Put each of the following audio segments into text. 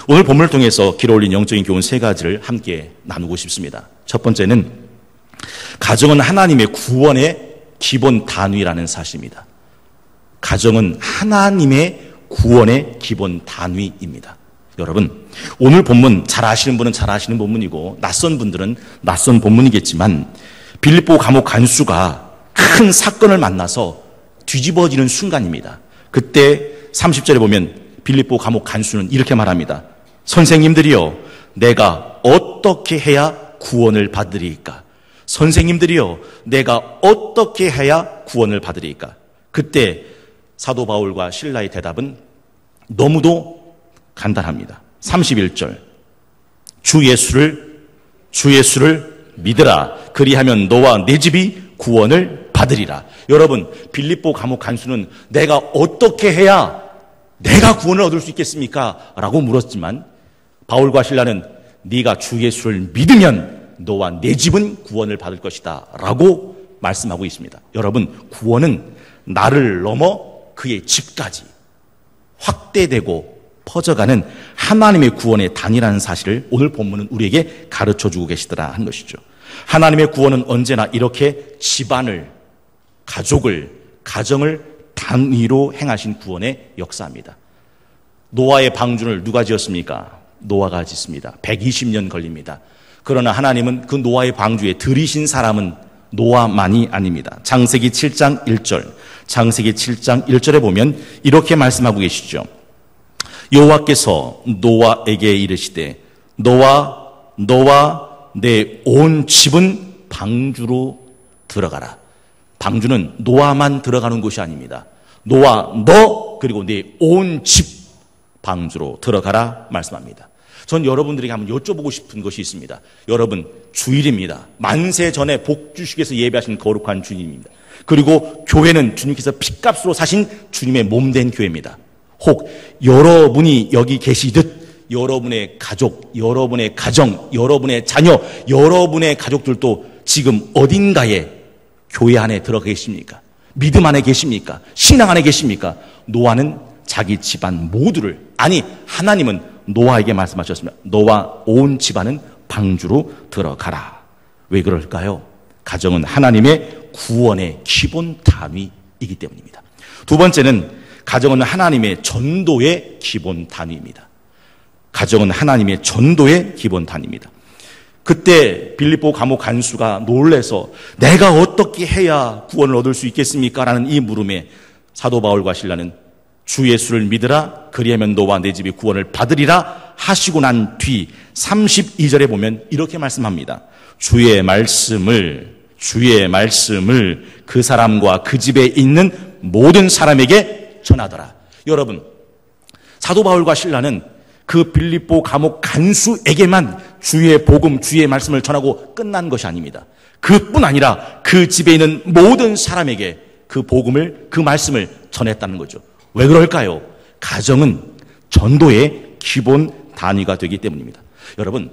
오늘 본문을 통해서 길어올린 영적인 교훈 세 가지를 함께 나누고 싶습니다. 첫 번째는 가정은 하나님의 구원의 기본 단위라는 사실입니다. 가정은 하나님의 구원의 기본 단위입니다. 여러분, 오늘 본문 잘 아시는 분은 잘 아시는 본문이고 낯선 분들은 낯선 본문이겠지만 빌립보 감옥 간수가 큰 사건을 만나서 뒤집어지는 순간입니다. 그때 30절에 보면 빌립보 감옥 간수는 이렇게 말합니다. 선생님들이여, 내가 어떻게 해야 구원을 받으리까? 선생님들이여, 내가 어떻게 해야 구원을 받으리까? 그때 사도 바울과 실라의 대답은 너무도 간단합니다. 31절, 주 예수를 믿으라. 그리하면 너와 내 집이 구원을 받으리라. 여러분, 빌립보 감옥 간수는 내가 어떻게 해야 내가 구원을 얻을 수 있겠습니까? 라고 물었지만 바울과 실라는 네가 주 예수를 믿으면 너와 내 집은 구원을 받을 것이다 라고 말씀하고 있습니다. 여러분, 구원은 나를 넘어 그의 집까지 확대되고 퍼져가는 하나님의 구원의 단위라는 사실을 오늘 본문은 우리에게 가르쳐주고 계시더라 하는 것이죠. 하나님의 구원은 언제나 이렇게 집안을, 가족을, 가정을 단위로 행하신 구원의 역사입니다. 노아의 방주를 누가 지었습니까? 노아가 짓습니다. 120년 걸립니다. 그러나 하나님은 그 노아의 방주에 들이신 사람은 노아만이 아닙니다. 창세기 7장 1절, 창세기 7장 1절에 보면 이렇게 말씀하고 계시죠. 여호와께서 노아에게 이르시되 너와 내 온 집은 방주로 들어가라. 방주는 노아만 들어가는 곳이 아닙니다. 노아, 너 그리고 내 온 집 방주로 들어가라 말씀합니다. 전 여러분들에게 한번 여쭤보고 싶은 것이 있습니다. 여러분, 주일입니다. 만세 전에 복주식에서 예배하신 거룩한 주님입니다. 그리고 교회는 주님께서 핏값으로 사신 주님의 몸된 교회입니다. 혹 여러분이 여기 계시듯 여러분의 가족, 여러분의 가정, 여러분의 자녀, 여러분의 가족들도 지금 어딘가에 교회 안에 들어가 계십니까? 믿음 안에 계십니까? 신앙 안에 계십니까? 노아는 자기 집안 모두를, 아니 하나님은 노아에게 말씀하셨습니다. 너와 온 집안은 방주로 들어가라. 왜 그럴까요? 가정은 하나님의 구원의 기본 단위이기 때문입니다. 두 번째는 가정은 하나님의 전도의 기본 단위입니다. 가정은 하나님의 전도의 기본 단위입니다. 그때 빌립보 감옥 간수가 놀래서 내가 어떻게 해야 구원을 얻을 수 있겠습니까? 라는 이 물음에 사도 바울과 실라는 주 예수를 믿으라. 그리하면 너와 내 집이 구원을 받으리라 하시고 난 뒤 32절에 보면 이렇게 말씀합니다. 주의 말씀을 그 사람과 그 집에 있는 모든 사람에게 전하더라. 여러분, 사도 바울과 실라는 그 빌립보 감옥 간수에게만 주의 복음, 주의 말씀을 전하고 끝난 것이 아닙니다. 그뿐 아니라 그 집에 있는 모든 사람에게 그 복음을, 그 말씀을 전했다는 거죠. 왜 그럴까요? 가정은 전도의 기본 단위가 되기 때문입니다. 여러분,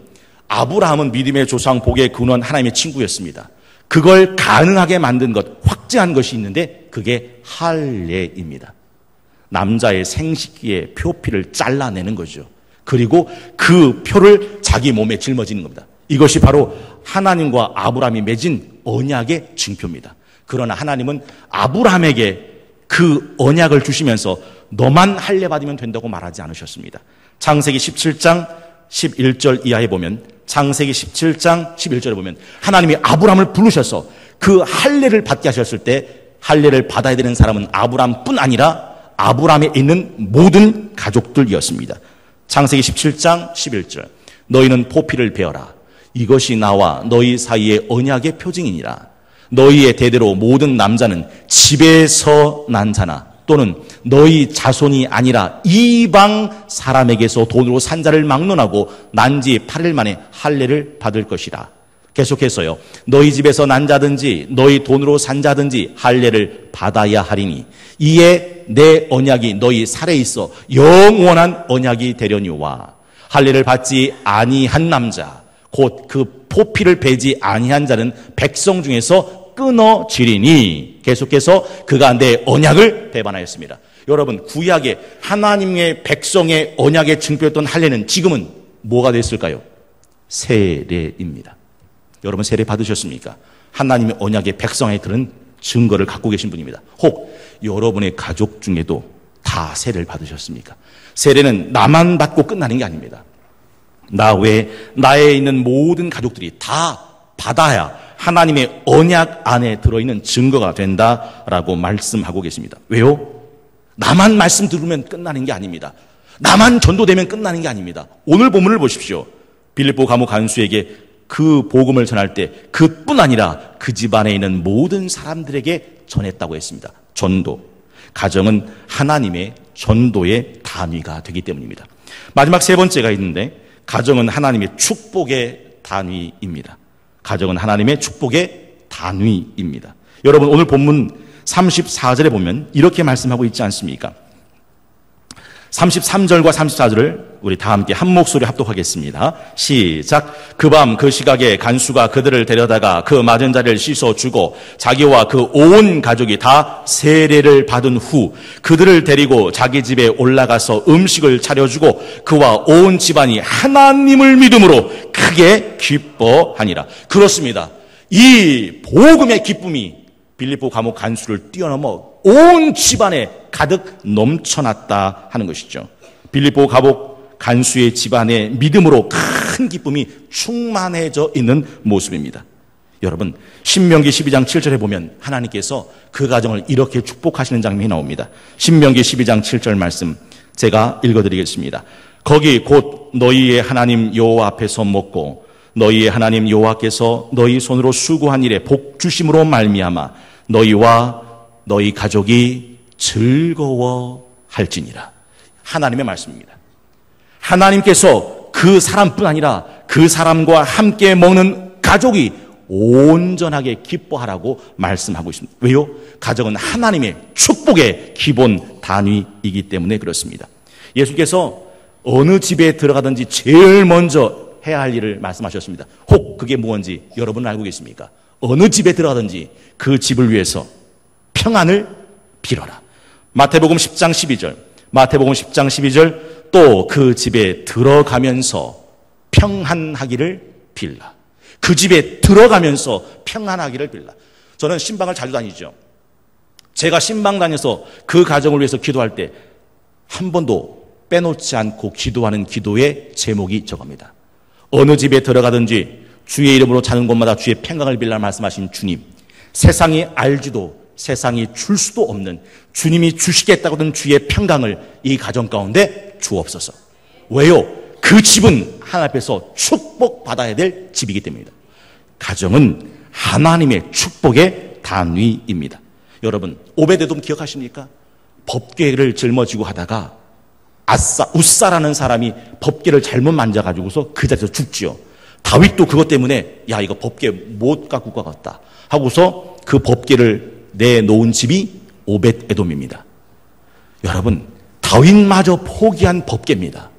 아브라함은 믿음의 조상, 복의 근원, 하나님의 친구였습니다. 그걸 가능하게 만든 것, 확증한 것이 있는데 그게 할례입니다. 남자의 생식기의 표피를 잘라내는 거죠. 그리고 그 표를 자기 몸에 짊어지는 겁니다. 이것이 바로 하나님과 아브라함이 맺은 언약의 증표입니다. 그러나 하나님은 아브라함에게 그 언약을 주시면서 너만 할례 받으면 된다고 말하지 않으셨습니다. 창세기 17장 11절 이하에 보면, 창세기 17장 11절에 보면 하나님이 아브라함을 부르셔서 그 할례를 받게 하셨을 때 할례를 받아야 되는 사람은 아브라함뿐 아니라 아브라함에 있는 모든 가족들이었습니다. 창세기 17장 11절, 너희는 포피를 베어라. 이것이 나와 너희 사이의 언약의 표징이니라. 너희의 대대로 모든 남자는 집에서 난 자나 또는 너희 자손이 아니라 이방 사람에게서 돈으로 산 자를 막론하고 난 지 8일 만에 할례를 받을 것이라. 계속해서요, 너희 집에서 난 자든지 너희 돈으로 산 자든지 할례를 받아야 하리니 이에 내 언약이 너희 살에 있어 영원한 언약이 되려니와 할례를 받지 아니한 남자 곧 그 포피를 베지 아니한 자는 백성 중에서 끊어지리니. 계속해서 그가 내 언약을 배반하였습니다. 여러분, 구약에 하나님의 백성의 언약의 증표였던 할례는 지금은 뭐가 됐을까요? 세례입니다. 여러분, 세례 받으셨습니까? 하나님의 언약의 백성의 그런 증거를 갖고 계신 분입니다. 혹 여러분의 가족 중에도 다 세례를 받으셨습니까? 세례는 나만 받고 끝나는 게 아닙니다. 나 외에 나에 있는 모든 가족들이 다 받아야 하나님의 언약 안에 들어있는 증거가 된다라고 말씀하고 계십니다. 왜요? 나만 말씀 들으면 끝나는 게 아닙니다. 나만 전도되면 끝나는 게 아닙니다. 오늘 본문을 보십시오. 빌립보 감옥 간수에게 그 복음을 전할 때 그뿐 아니라 그 집안에 있는 모든 사람들에게 전했다고 했습니다. 전도. 가정은 하나님의 전도의 단위가 되기 때문입니다. 마지막 세 번째가 있는데, 가정은 하나님의 축복의 단위입니다. 가정은 하나님의 축복의 단위입니다. 여러분, 오늘 본문 34절에 보면 이렇게 말씀하고 있지 않습니까? 33절과 34절을 우리 다 함께 한 목소리 합독하겠습니다. 시작. 그 밤 그 시각에 간수가 그들을 데려다가 그 맞은 자리를 씻어주고 자기와 그 온 가족이 다 세례를 받은 후 그들을 데리고 자기 집에 올라가서 음식을 차려주고 그와 온 집안이 하나님을 믿음으로 크게 기뻐하니라. 그렇습니다. 이 복음의 기쁨이 빌립보 감옥 간수를 뛰어넘어 온 집안에 가득 넘쳐났다 하는 것이죠. 빌립보 감옥 간수의 집안에 믿음으로 큰 기쁨이 충만해져 있는 모습입니다. 여러분, 신명기 12장 7절에 보면 하나님께서 그 가정을 이렇게 축복하시는 장면이 나옵니다. 신명기 12장 7절 말씀 제가 읽어드리겠습니다. 거기 곧 너희의 하나님 여호와 앞에서 먹고 너희의 하나님 여호와께서 너희 손으로 수고한 일에 복 주심으로 말미암아 너희와 너희 가족이 즐거워할지니라. 하나님의 말씀입니다. 하나님께서 그 사람뿐 아니라 그 사람과 함께 먹는 가족이 온전하게 기뻐하라고 말씀하고 있습니다. 왜요? 가정은 하나님의 축복의 기본 단위이기 때문에 그렇습니다. 예수께서 어느 집에 들어가든지 제일 먼저 해야 할 일을 말씀하셨습니다. 혹 그게 무엇인지 여러분은 알고 계십니까? 어느 집에 들어가든지 그 집을 위해서 평안을 빌어라. 마태복음 10장 12절, 마태복음 10장 12절 또 그 집에 들어가면서 평안하기를 빌라. 그 집에 들어가면서 평안하기를 빌라. 저는 신방을 자주 다니죠. 제가 신방 다녀서 그 가정을 위해서 기도할 때 한 번도 빼놓지 않고 기도하는 기도의 제목이 저겁니다. 어느 집에 들어가든지 주의 이름으로 자는 곳마다 주의 평강을 빌라 말씀하신 주님, 세상이 알지도 세상이 줄 수도 없는 주님이 주시겠다고 하던 주의 평강을 이 가정 가운데 주옵소서. 왜요? 그 집은 하나님 앞에서 축복받아야 될 집이기 때문입니다. 가정은 하나님의 축복의 단위입니다. 여러분, 오베데돔 기억하십니까? 법궤를 짊어지고 하다가 웃사라는 사람이 법궤를 잘못 만져가지고서 그 자리에서 죽지요. 다윗도 그것 때문에 야 이거 법궤 못 갖고 가겠다 하고서 그 법궤를 내놓은 집이 오벳에돔입니다. 여러분, 다윗마저 포기한 법궤입니다.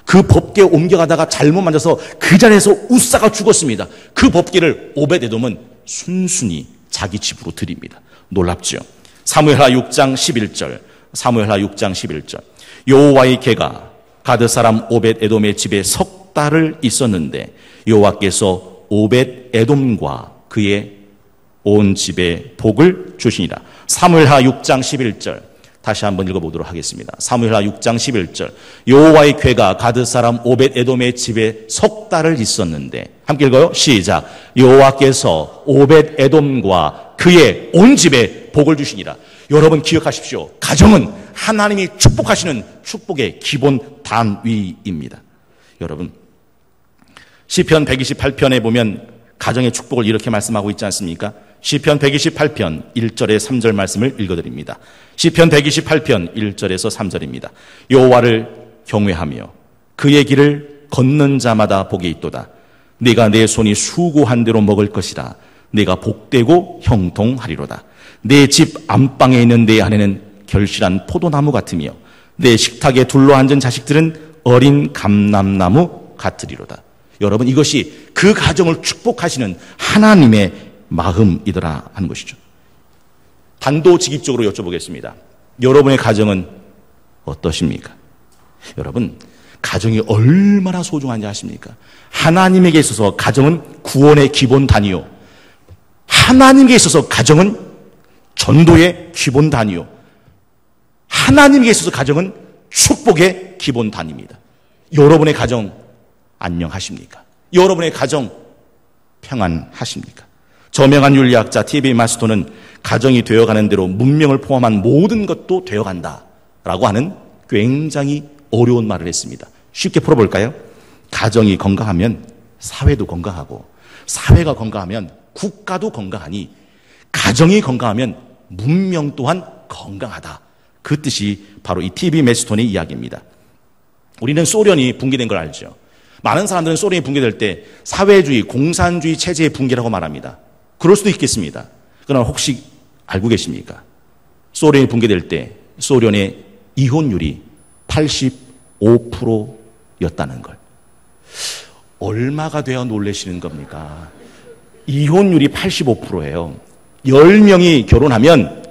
그 법궤 옮겨가다가 잘못 만져서 그 자리에서 웃사가 죽었습니다. 그 법궤를 오벳에돔은 순순히 자기 집으로 드립니다. 놀랍죠? 사무엘하 6장 11절, 사무엘하 6장 11절. 여호와의 궤가 가드 사람 오벳에돔의 집에 석 달을 있었는데 여호와께서 오벳에돔과 그의 온 집에 복을 주시니라. 사무엘하 6장 11절 다시 한번 읽어보도록 하겠습니다. 사무엘하 6장 11절. 여호와의 궤가 가드 사람 오벳에돔의 집에 석 달을 있었는데, 함께 읽어요. 시작. 여호와께서 오벳에돔과 그의 온 집에 복을 주시니라. 여러분 기억하십시오. 가정은 하나님이 축복하시는 축복의 기본 단위입니다. 여러분, 시편 128편에 보면 가정의 축복을 이렇게 말씀하고 있지 않습니까? 시편 128편 1절에 3절 말씀을 읽어드립니다. 시편 128편 1절에서 3절입니다. 여호와를 경외하며 그의 길을 걷는 자마다 복이 있도다. 네가 내 손이 수고한 대로 먹을 것이라. 네가 복되고 형통하리로다. 내 집 안방에 있는 내 아내는 결실한 포도나무 같으며 내 식탁에 둘러앉은 자식들은 어린 감람나무 같으리로다. 여러분, 이것이 그 가정을 축복하시는 하나님의 마음이더라 하는 것이죠. 단도직입적으로 여쭤보겠습니다. 여러분의 가정은 어떠십니까? 여러분, 가정이 얼마나 소중한지 아십니까? 하나님에게 있어서 가정은 구원의 기본 단위요. 하나님께 있어서 가정은 전도의 기본 단위요. 하나님께 있어서 가정은 축복의 기본 단위입니다. 여러분의 가정 안녕하십니까? 여러분의 가정 평안하십니까? 저명한 윤리학자 T.B. 마스터는 가정이 되어가는 대로 문명을 포함한 모든 것도 되어간다 라고 하는 굉장히 어려운 말을 했습니다. 쉽게 풀어볼까요? 가정이 건강하면 사회도 건강하고, 사회가 건강하면 국가도 건강하니, 가정이 건강하면 문명 또한 건강하다. 그 뜻이 바로 이 T.B. 메스톤의 이야기입니다. 우리는 소련이 붕괴된 걸 알죠. 많은 사람들은 소련이 붕괴될 때 사회주의, 공산주의 체제의 붕괴라고 말합니다. 그럴 수도 있겠습니다. 그러나 혹시 알고 계십니까? 소련이 붕괴될 때 소련의 이혼율이 85%였다는 걸. 얼마가 되어 놀라시는 겁니까? 이혼율이 85%예요. 10명이 결혼하면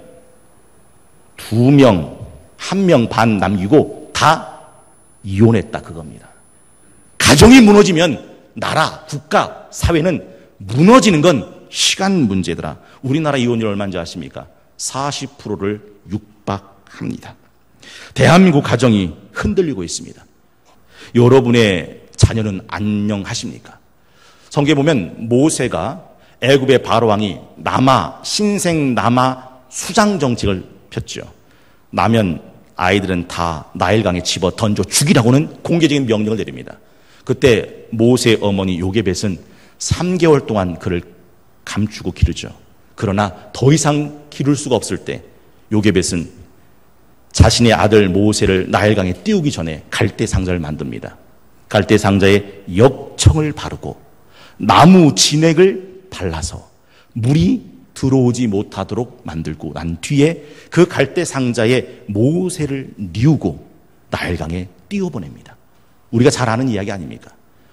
2명, 1명 반 남기고 다 이혼했다 그겁니다. 가정이 무너지면 나라, 국가, 사회는 무너지는 건 시간 문제더라. 우리나라 이혼율 얼마인지 아십니까? 40%를 육박합니다. 대한민국 가정이 흔들리고 있습니다. 여러분의 자녀는 안녕하십니까? 성경에 보면 모세가 애굽의 바로왕이 신생 남아 수장 정책을 폈죠. 나면 아이들은 다 나일강에 집어 던져 죽이라고는 공개적인 명령을 내립니다. 그때 모세의 어머니 요게벳은 3개월 동안 그를 감추고 기르죠. 그러나 더 이상 기를 수가 없을 때 요게벳은 자신의 아들 모세를 나일강에 띄우기 전에 갈대 상자를 만듭니다. 갈대 상자에 역청을 바르고 나무 진액을 발라서 물이 들어오지 못하도록 만들고 난 뒤에 그 갈대 상자에 모세를 뉘우고 나일강에 띄워보냅니다. 우리가 잘 아는 이야기 아닙니까?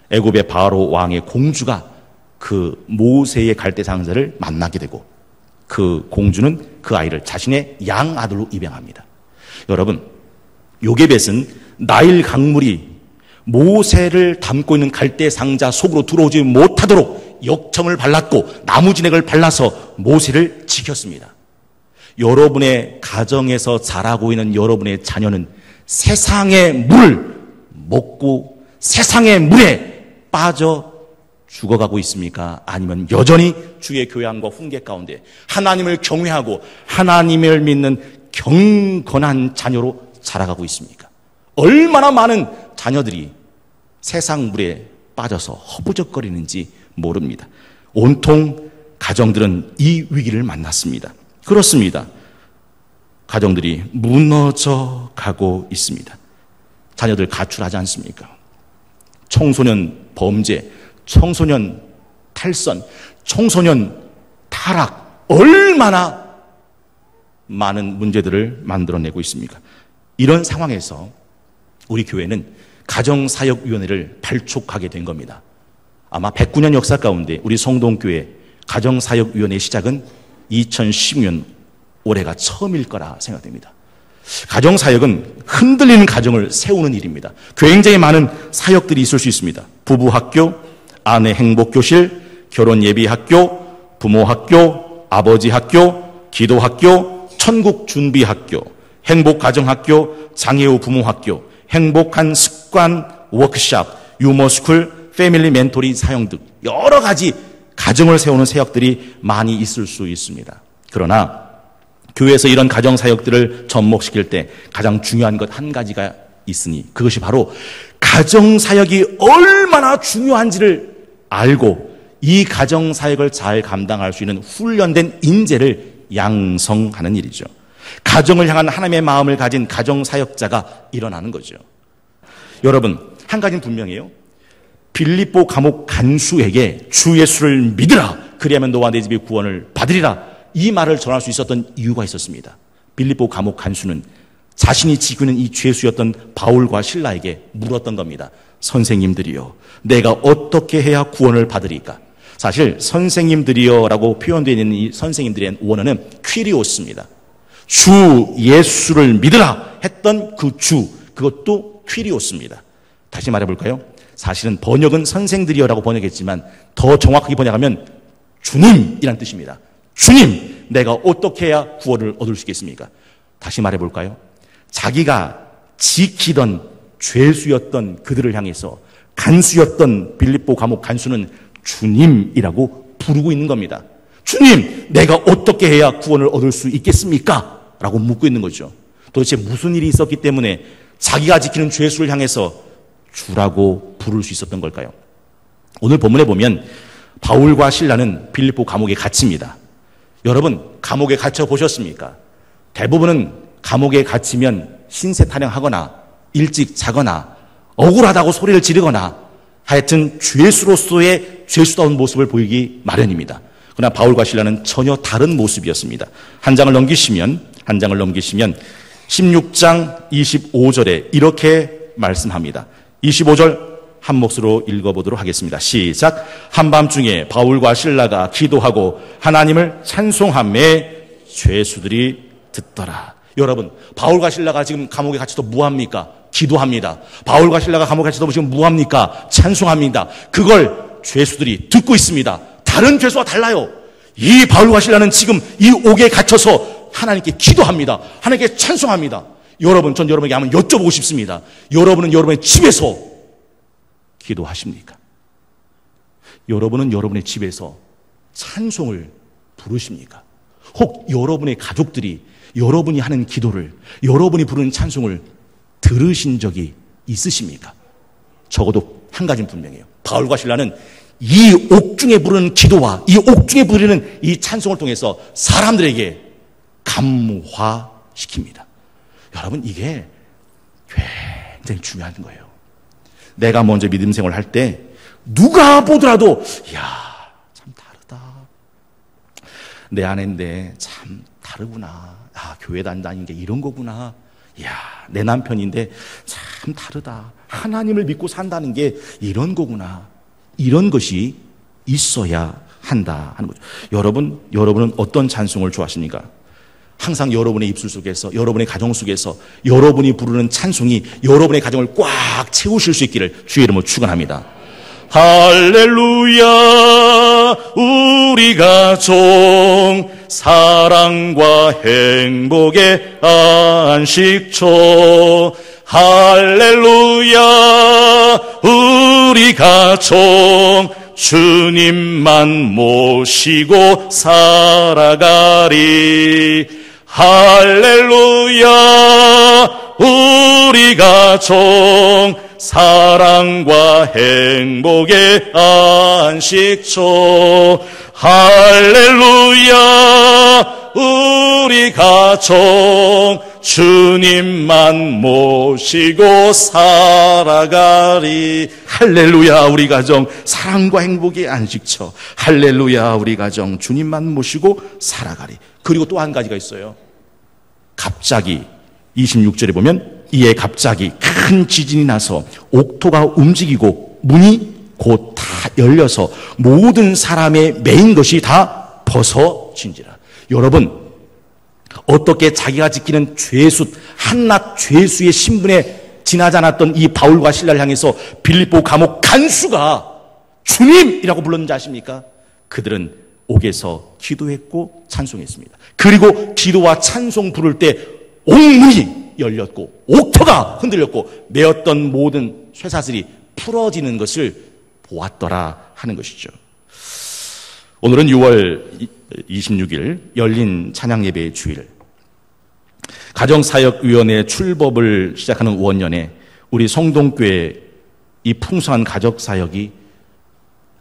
애굽의 바로 왕의 공주가 그 모세의 갈대 상자를 만나게 되고 그 공주는 그 아이를 자신의 양아들로 입양합니다. 여러분, 요게벳은 나일 강물이 모세를 담고 있는 갈대 상자 속으로 들어오지 못하도록 역청을 발랐고 나무 진액을 발라서 모세를 지켰습니다. 여러분의 가정에서 자라고 있는 여러분의 자녀는 세상의 물을 먹고 세상의 물에 빠져 죽어가고 있습니까? 아니면 여전히 주의 교양과 훈계 가운데 하나님을 경외하고 하나님을 믿는 경건한 자녀로 자라가고 있습니까? 얼마나 많은 자녀들이 세상 물에 빠져서 허부적거리는지 모릅니다. 온통 가정들은 이 위기를 만났습니다. 그렇습니다. 가정들이 무너져 가고 있습니다. 자녀들 가출하지 않습니까? 청소년 범죄, 청소년 탈선, 청소년 타락, 얼마나 많은 문제들을 만들어내고 있습니까? 이런 상황에서 우리 교회는 가정사역위원회를 발족하게 된 겁니다. 아마 109년 역사 가운데 우리 성동교회 가정사역위원회 시작은 2010년 올해가 처음일 거라 생각됩니다. 가정사역은 흔들리는 가정을 세우는 일입니다. 굉장히 많은 사역들이 있을 수 있습니다. 부부학교, 아내 행복교실, 결혼예비학교, 부모학교, 아버지학교, 기도학교, 천국준비학교, 행복가정학교, 장애우 부모학교, 행복한 습관 워크샵, 유머스쿨, 패밀리 멘토링 사용 등 여러 가지 가정을 세우는 사역들이 많이 있을 수 있습니다. 그러나 교회에서 이런 가정 사역들을 접목시킬 때 가장 중요한 것 한 가지가 있으니 그것이 바로 가정 사역이 얼마나 중요한지를 알고 이 가정 사역을 잘 감당할 수 있는 훈련된 인재를 양성하는 일이죠. 가정을 향한 하나님의 마음을 가진 가정 사역자가 일어나는 거죠. 여러분, 한 가지는 분명해요. 빌립보 감옥 간수에게 주 예수를 믿으라. 그리하면 너와 내 집이 구원을 받으리라. 이 말을 전할 수 있었던 이유가 있었습니다. 빌립보 감옥 간수는 자신이 지고 있는 이 죄수였던 바울과 실라에게 물었던 겁니다. 선생님들이여, 내가 어떻게 해야 구원을 받으리까? 사실 선생님들이여 라고 표현되어 있는 이 선생님들의 원어는 퀴리오스입니다. 주 예수를 믿으라 했던 그 주, 그것도 퀴리오스입니다. 다시 말해볼까요? 사실은 번역은 선생들이여라고 번역했지만 더 정확하게 번역하면 주님이란 뜻입니다. 주님, 내가 어떻게 해야 구원을 얻을 수 있겠습니까? 다시 말해볼까요? 자기가 지키던 죄수였던 그들을 향해서 간수였던 빌립보 감옥 간수는 주님이라고 부르고 있는 겁니다. 주님, 내가 어떻게 해야 구원을 얻을 수 있겠습니까? 라고 묻고 있는 거죠. 도대체 무슨 일이 있었기 때문에 자기가 지키는 죄수를 향해서 주라고 부를 수 있었던 걸까요? 오늘 본문에 보면 바울과 실라는 빌립보 감옥에 갇힙니다. 여러분, 감옥에 갇혀 보셨습니까? 대부분은 감옥에 갇히면 신세 타령하거나 일찍 자거나 억울하다고 소리를 지르거나 하여튼 죄수로서의 죄수다운 모습을 보이기 마련입니다. 그러나 바울과 실라는 전혀 다른 모습이었습니다. 한 장을 넘기시면 16장 25절에 이렇게 말씀합니다. 25절 한 몫으로 읽어보도록 하겠습니다. 시작. 한밤중에 바울과 실라가 기도하고 하나님을 찬송하매 죄수들이 듣더라. 여러분, 바울과 실라가 지금 감옥에 갇혀도 뭐합니까? 기도합니다. 바울과 실라가 감옥에 갇혀도 지금 뭐합니까? 찬송합니다. 그걸 죄수들이 듣고 있습니다. 다른 죄수와 달라요. 이 바울과 실라는 지금 이 옥에 갇혀서 하나님께 기도합니다. 하나님께 찬송합니다. 여러분, 전 여러분에게 한번 여쭤보고 싶습니다. 여러분은 여러분의 집에서 기도하십니까? 여러분은 여러분의 집에서 찬송을 부르십니까? 혹 여러분의 가족들이 여러분이 하는 기도를, 여러분이 부르는 찬송을 들으신 적이 있으십니까? 적어도 한 가지는 분명해요. 바울과 실라는 이 옥중에 부르는 기도와 이 옥중에 부르는 이 찬송을 통해서 사람들에게 감화시킵니다. 여러분, 이게 굉장히 중요한 거예요. 내가 먼저 믿음 생활을 할 때 누가 보더라도 이야, 참 다르다. 내 아내인데 참 다르구나. 아, 교회 다니는 게 이런 거구나. 이야, 내 남편인데 참 다르다. 하나님을 믿고 산다는 게 이런 거구나. 이런 것이 있어야 한다 하는 거죠. 여러분은 어떤 찬송을 좋아하십니까? 항상 여러분의 입술 속에서, 여러분의 가정 속에서 여러분이 부르는 찬송이 여러분의 가정을 꽉 채우실 수 있기를 주의 이름으로 축원합니다. 할렐루야, 우리 가정 사랑과 행복의 안식처. 할렐루야, 우리 가정 주님만 모시고 살아가리. 할렐루야, 우리 가정 사랑과 행복의 안식처. 할렐루야, 우리 가정 주님만 모시고 살아가리. 할렐루야, 우리 가정 사랑과 행복의 안식처. 할렐루야, 우리 가정 주님만 모시고 살아가리. 그리고 또 한 가지가 있어요. 갑자기 26절에 보면 이에 갑자기 큰 지진이 나서 옥토가 움직이고 문이 곧 다 열려서 모든 사람의 매인 것이 다 벗어진지라. 여러분, 어떻게 자기가 지키는 죄수, 한낱 죄수의 신분에 지나지 않았던 이 바울과 실라를 향해서 빌립보 감옥 간수가 주님이라고 불렀는지 아십니까? 그들은 옥에서 기도했고 찬송했습니다. 그리고 기도와 찬송 부를 때 옥문이 열렸고 옥토가 흔들렸고 메었던 모든 쇠사슬이 풀어지는 것을 보았더라 하는 것이죠. 오늘은 6월 26일 열린 찬양예배의 주일, 가정사역위원회 출법을 시작하는 원년에 우리 성동교회 이 풍성한 가족사역이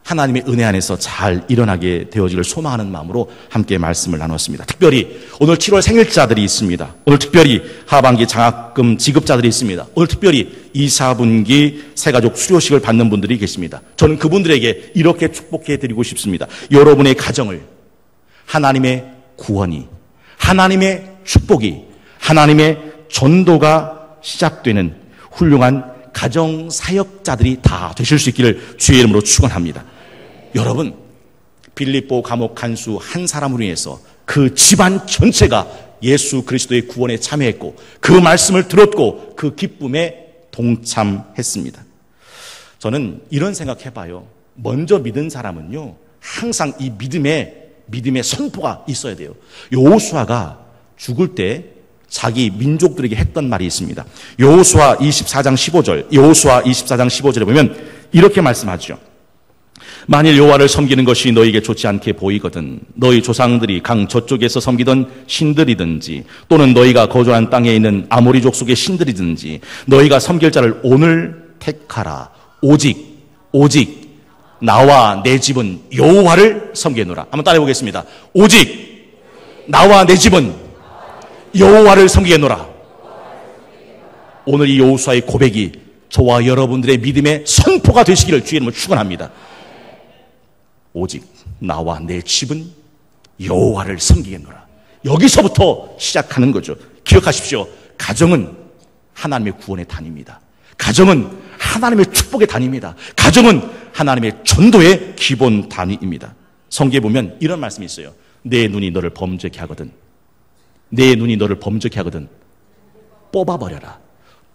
하나님의 은혜 안에서 잘 일어나게 되어지기를 소망하는 마음으로 함께 말씀을 나눴습니다. 특별히 오늘 7월 생일자들이 있습니다. 오늘 특별히 하반기 장학금 지급자들이 있습니다. 오늘 특별히 2, 4분기 새가족 수료식을 받는 분들이 계십니다. 저는 그분들에게 이렇게 축복해 드리고 싶습니다. 여러분의 가정을 하나님의 구원이, 하나님의 축복이, 하나님의 전도가 시작되는 훌륭한 가정사역자들이 다 되실 수 있기를 주의 이름으로 축원합니다. 여러분, 빌립보 감옥 간수 한 사람으로 인해서 그 집안 전체가 예수 그리스도의 구원에 참여했고 그 말씀을 들었고 그 기쁨에 동참했습니다. 저는 이런 생각해봐요. 먼저 믿은 사람은요, 항상 이 믿음의 선포가 있어야 돼요. 여호수아가 죽을 때 자기 민족들에게 했던 말이 있습니다. 여호수아 24장 15절에 보면 이렇게 말씀하죠. 만일 여호와를 섬기는 것이 너희에게 좋지 않게 보이거든 너희 조상들이 강 저쪽에서 섬기던 신들이든지 또는 너희가 거주한 땅에 있는 아모리 족속의 신들이든지 너희가 섬길 자를 오늘 택하라. 오직 나와 내 집은 여호와를 섬기노라. 한번 따라해 보겠습니다. 오직 나와 내 집은 여호와를 섬기노라. 오늘 이 여호수아의 고백이 저와 여러분들의 믿음의 선포가 되시기를 주의 이름으로 축원합니다. 오직 나와 내 집은 여호와를 섬기겠노라. 여기서부터 시작하는 거죠. 기억하십시오. 가정은 하나님의 구원의 단위입니다. 가정은 하나님의 축복의 단위입니다. 가정은 하나님의 전도의 기본 단위입니다. 성경에 보면 이런 말씀이 있어요. 내 눈이 너를 범죄케 하거든 뽑아버려라.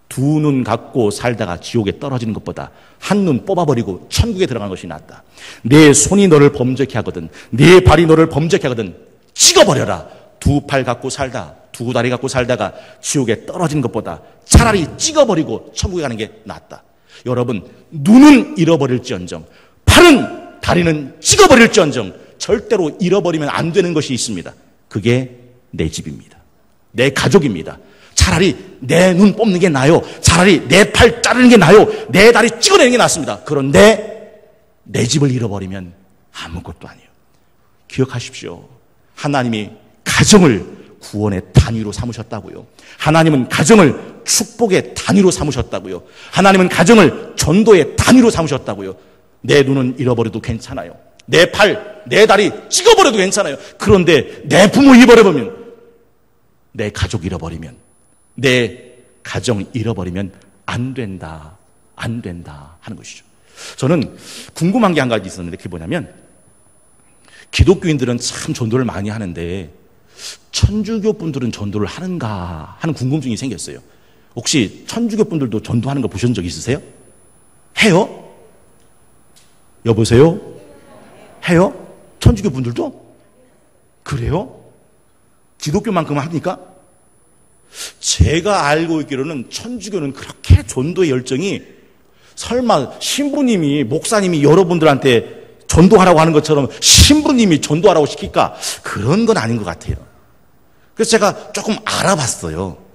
두 눈 갖고 살다가 지옥에 떨어지는 것보다 한 눈 뽑아버리고 천국에 들어가는 것이 낫다. 내 손이 너를 범죄케 하거든 내 발이 너를 범죄케 하거든 찍어버려라. 두 팔 갖고 살다 두 다리 갖고 살다가 지옥에 떨어지는 것보다 차라리 찍어버리고 천국에 가는 게 낫다. 여러분, 눈은 잃어버릴지언정 팔은 다리는 찍어버릴지언정 절대로 잃어버리면 안 되는 것이 있습니다. 그게 내 집입니다. 내 가족입니다. 차라리 내 눈 뽑는 게 나아요. 차라리 내 팔 자르는 게 나아요. 내 다리 찍어내는 게 낫습니다. 그런데 내 집을 잃어버리면 아무것도 아니에요. 기억하십시오. 하나님이 가정을 구원의 단위로 삼으셨다고요. 하나님은 가정을 축복의 단위로 삼으셨다고요. 하나님은 가정을 전도의 단위로 삼으셨다고요. 내 눈은 잃어버려도 괜찮아요. 내 팔, 내 다리 찍어버려도 괜찮아요. 그런데 내 부모 잃어버리면, 내 가족 잃어버리면, 내 가정 잃어버리면 안 된다 하는 것이죠. 저는 궁금한 게 한 가지 있었는데 그게 뭐냐면 기독교인들은 참 전도를 많이 하는데 천주교 분들은 전도를 하는가 하는 궁금증이 생겼어요. 혹시 천주교 분들도 전도하는 거 보신 적 있으세요? 해요? 여보세요? 해요? 천주교 분들도? 그래요? 기독교만큼 합니까? 제가 알고 있기로는 천주교는 그렇게 전도의 열정이 설마 신부님이 목사님이 여러분들한테 전도하라고 하는 것처럼 신부님이 전도하라고 시킬까? 그런 건 아닌 것 같아요. 그래서 제가 조금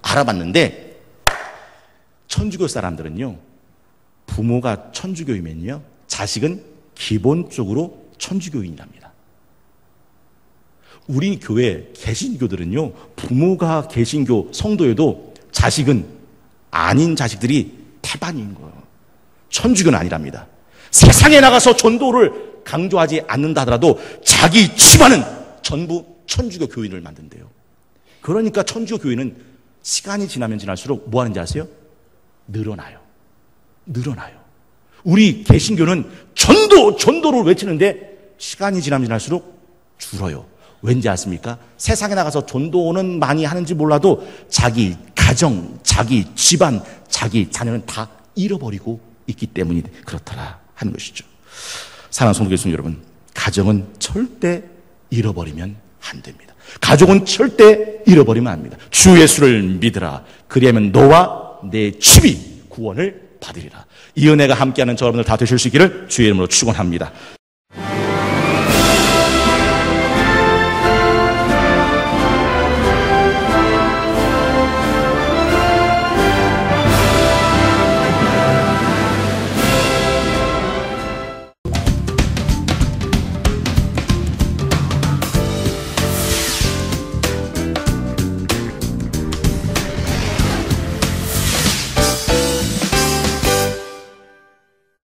알아봤는데 천주교 사람들은요, 부모가 천주교이면요, 자식은 기본적으로 천주교인이랍니다. 우리 교회 개신교들은요, 부모가 개신교 성도여도 자식은 아닌 자식들이 태반인 거예요. 천주교는 아니랍니다. 세상에 나가서 전도를 강조하지 않는다 하더라도 자기 집안은 전부 천주교 교인을 만든대요. 그러니까 천주교 교인은 시간이 지나면 지날수록 뭐 하는지 아세요? 늘어나요. 우리 개신교는 전도를 외치는데 시간이 지나면 지날수록 줄어요. 왠지 아십니까? 세상에 나가서 전도는 많이 하는지 몰라도 자기 가정, 자기 집안, 자기 자녀는 다 잃어버리고 있기 때문이 그렇더라 하는 것이죠. 사랑하는 성도 교수님 여러분, 가정은 절대 잃어버리면 안 됩니다. 가족은 절대 잃어버리면 안 됩니다. 주 예수를 믿으라. 그리하면 너와 내 집이 구원을 받으리라. 이 은혜가 함께하는 저 여러분들 다 되실 수 있기를 주의 이름으로 축원합니다.